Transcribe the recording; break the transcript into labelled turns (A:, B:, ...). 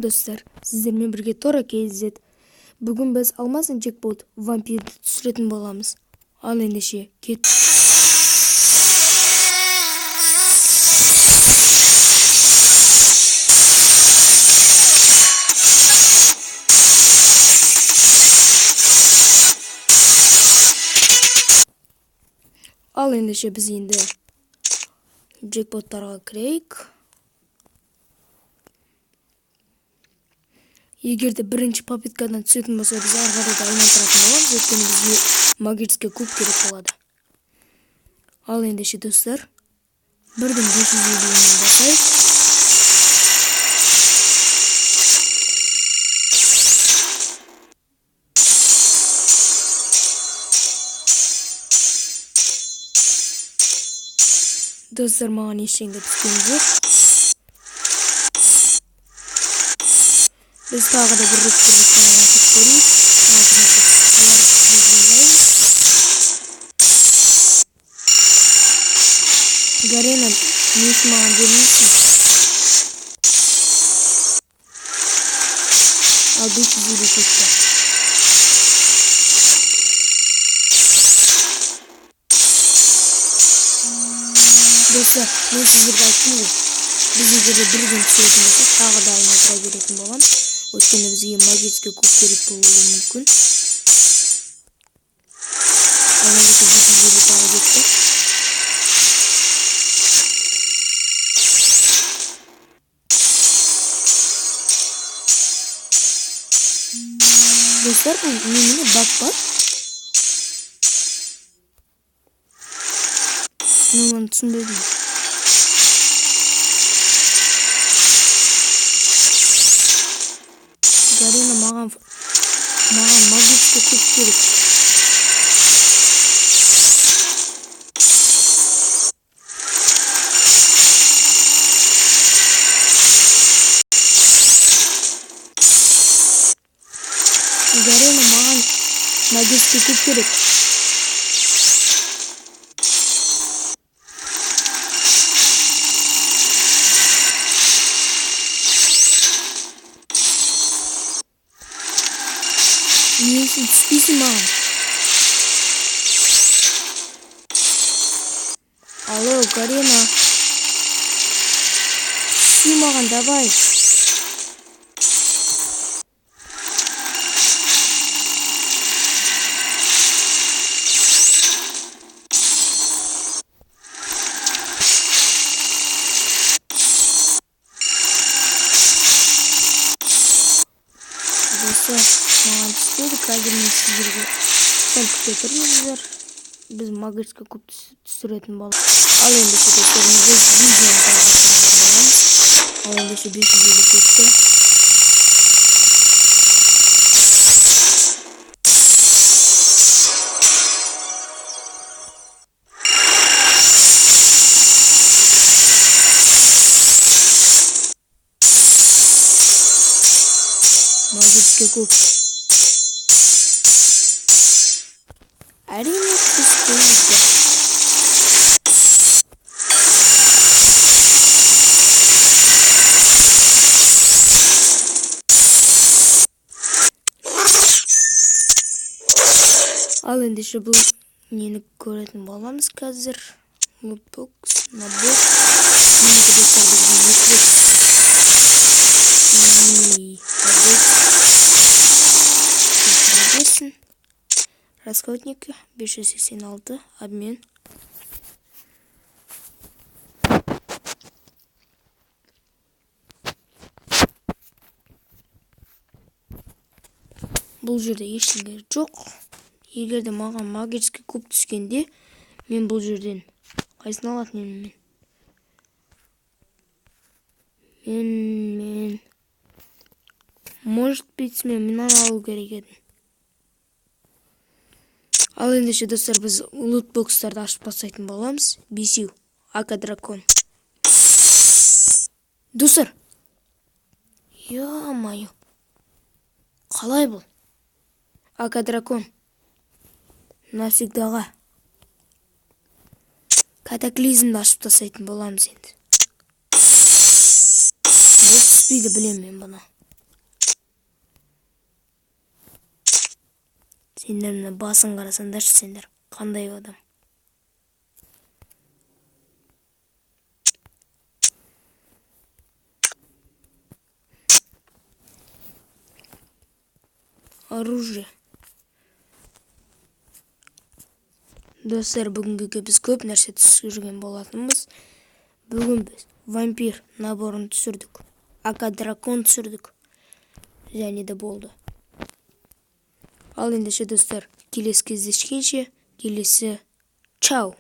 A: достар, сіздермен бірге Тора KZ. Бүгін біз алмасын джекпот вампирді түсіретін боламыз. Ал ендеше кет. Ал ендеше біз енді джекпоттарға кірейік. Егерде бірінші попыткадан түсетін болса, біз арқарда айналдыратын боламыз, өйткені бізге магический куб керек болады. Ал ендеше достар, бірден 550-мен басайық. Достар, маған ештеңе түскен жоқ. Biz tağda bir rütbeli kanalına koyuyoruz. Garena Nişman demişsin. Aldı çizili çıktı. Dostlar, ben sizlere baktım da biz üzeri bir gün sürekli tağda aynatıra gerekin bolam. Өйткені бізге магический куб керек болуы мүмкін. Айналдырып 250 тағы кетті. Достар, бұл менің бак бар. Мен оны түсінбедім. Garena маған магический куб керек. Garena маған магический куб керек. Несін түспейсің маған? Алло, Гарена. Түспей маған, давай. Достар, маған түспеді, қазір мен сіздерге сәл күте тұрыңыздар. Біз магический куб түсіретін боламыз. Ал ендеше достар, біз видеоны жалғастыратын боламыз. Ал ендеше 550 кетті. Магический куб. Әрине түспейді. Ал ендеше бұл нені көретін боламыз қазір. Lootbox, набор. Менікі достар бізге жетілік. Расходники 586, обмен. Бұл жерде ештеңе жоқ. Егерде маған магический куб түскенде, мен бұл жерден қайсын алатын едім мен? Может быть, мен алу керек едім. Ал ендеше достар, біз лутбокстарды ашып бастайтын боламыз. 5 Ака дракон. Достар, я-майо, қалай бұл? Ака дракон. Навсегдаға. Катаклизмді ашып тастайтын боламыз енді. Бұл түспейді, білем мен бұны. Сендер мына басын қарасаңдаршы, сендер қандай адам. Оружие. Достар, бүгінгі біз көп нәрсе түсірген болатынбыз. Бүгін біз вампир наборын түсірдік. Ака дракон түсірдік. Және де болды. Ал ендеше достар, келесі кездескенше, келесі чау.